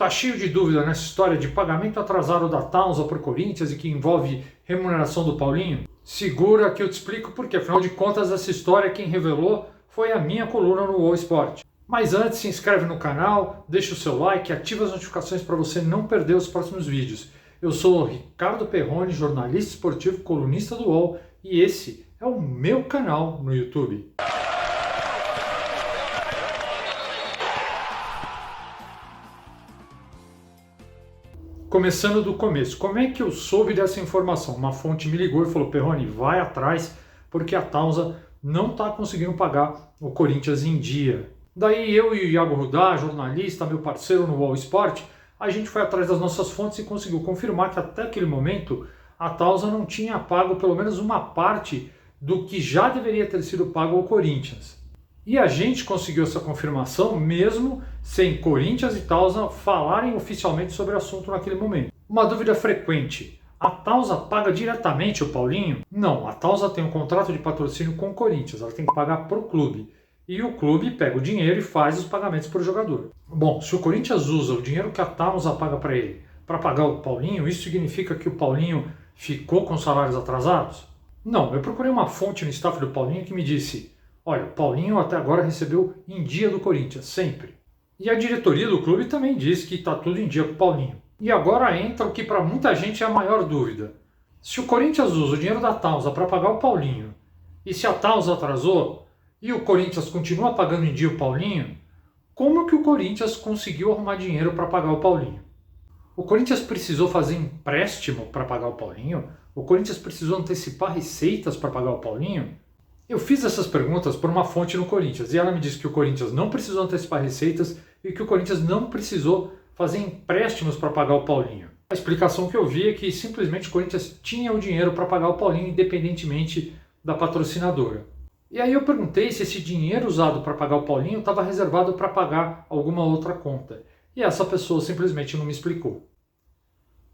Tá cheio de dúvida nessa história de pagamento atrasado da Taunza por Corinthians e que envolve remuneração do Paulinho? Segura que eu te explico porque, afinal de contas, essa história quem revelou foi a minha coluna no UOL Sport. Mas antes, se inscreve no canal, deixa o seu like e ativa as notificações para você não perder os próximos vídeos. Eu sou o Ricardo Perrone, jornalista esportivo, colunista do UOL, e esse é o meu canal no YouTube. Começando do começo, como é que eu soube dessa informação? Uma fonte me ligou e falou: Perrone, vai atrás, porque a Taunza não está conseguindo pagar o Corinthians em dia. Daí eu e o Iago Rudá, jornalista, meu parceiro no UOL Sport, a gente foi atrás das nossas fontes e conseguiu confirmar que até aquele momento a Taunza não tinha pago pelo menos uma parte do que já deveria ter sido pago ao Corinthians. E a gente conseguiu essa confirmação mesmo sem Corinthians e Taunza falarem oficialmente sobre o assunto naquele momento. Uma dúvida frequente: a Taunza paga diretamente o Paulinho? Não, a Taunza tem um contrato de patrocínio com o Corinthians, ela tem que pagar para o clube. E o clube pega o dinheiro e faz os pagamentos para o jogador. Bom, se o Corinthians usa o dinheiro que a Taunza paga para ele para pagar o Paulinho, isso significa que o Paulinho ficou com salários atrasados? Não, eu procurei uma fonte no staff do Paulinho que me disse: olha, o Paulinho até agora recebeu em dia do Corinthians, sempre. E a diretoria do clube também diz que está tudo em dia com o Paulinho. E agora entra o que para muita gente é a maior dúvida. Se o Corinthians usa o dinheiro da Taunza para pagar o Paulinho, e se a Taunza atrasou, e o Corinthians continua pagando em dia o Paulinho, como que o Corinthians conseguiu arrumar dinheiro para pagar o Paulinho? O Corinthians precisou fazer empréstimo para pagar o Paulinho? O Corinthians precisou antecipar receitas para pagar o Paulinho? Eu fiz essas perguntas por uma fonte no Corinthians e ela me disse que o Corinthians não precisou antecipar receitas e que o Corinthians não precisou fazer empréstimos para pagar o Paulinho. A explicação que eu vi é que simplesmente o Corinthians tinha o dinheiro para pagar o Paulinho independentemente da patrocinadora. E aí eu perguntei se esse dinheiro usado para pagar o Paulinho estava reservado para pagar alguma outra conta. E essa pessoa simplesmente não me explicou.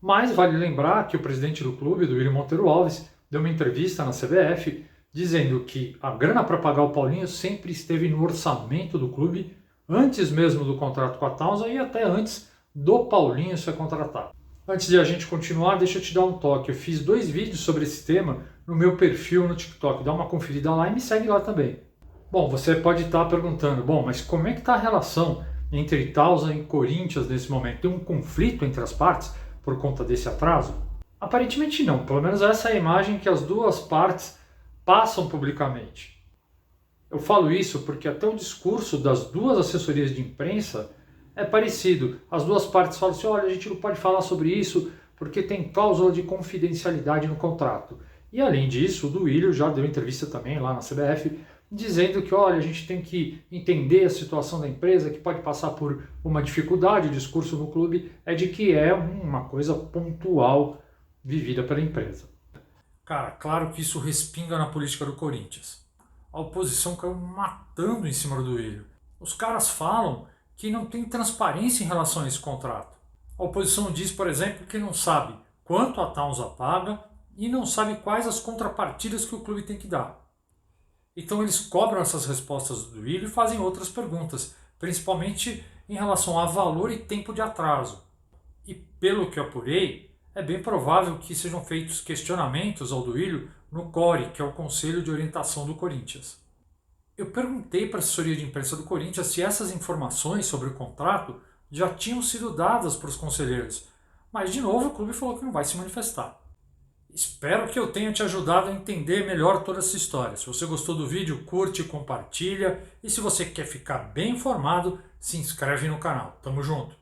Mas vale lembrar que o presidente do clube, do Willian Monteiro Alves, deu uma entrevista na CBF dizendo que a grana para pagar o Paulinho sempre esteve no orçamento do clube, antes mesmo do contrato com a Taunza e até antes do Paulinho ser contratado. Antes de a gente continuar, deixa eu te dar um toque. Eu fiz 2 vídeos sobre esse tema no meu perfil no TikTok. Dá uma conferida lá e me segue lá também. Bom, você pode estar perguntando: bom, mas como é que está a relação entre Taunza e Corinthians nesse momento? Tem um conflito entre as partes por conta desse atraso? Aparentemente não. Pelo menos essa é a imagem que as duas partes passam publicamente. Eu falo isso porque até o discurso das duas assessorias de imprensa é parecido. As duas partes falam assim: olha, a gente não pode falar sobre isso porque tem cláusula de confidencialidade no contrato. E além disso, o Duílio já deu entrevista também lá na CBF, dizendo que, olha, a gente tem que entender a situação da empresa, que pode passar por uma dificuldade. O discurso no clube é de que é uma coisa pontual vivida pela empresa. Cara, claro que isso respinga na política do Corinthians. A oposição caiu matando em cima do Duílio. Os caras falam que não tem transparência em relação a esse contrato. A oposição diz, por exemplo, que não sabe quanto a Taunza paga e não sabe quais as contrapartidas que o clube tem que dar. Então eles cobram essas respostas do Duílio e fazem outras perguntas, principalmente em relação a valor e tempo de atraso. E pelo que eu apurei, é bem provável que sejam feitos questionamentos ao Duílio no CORE, que é o Conselho de Orientação do Corinthians. Eu perguntei para a assessoria de imprensa do Corinthians se essas informações sobre o contrato já tinham sido dadas para os conselheiros, mas de novo o clube falou que não vai se manifestar. Espero que eu tenha te ajudado a entender melhor toda essa história. Se você gostou do vídeo, curte, compartilha, e se você quer ficar bem informado, se inscreve no canal. Tamo junto!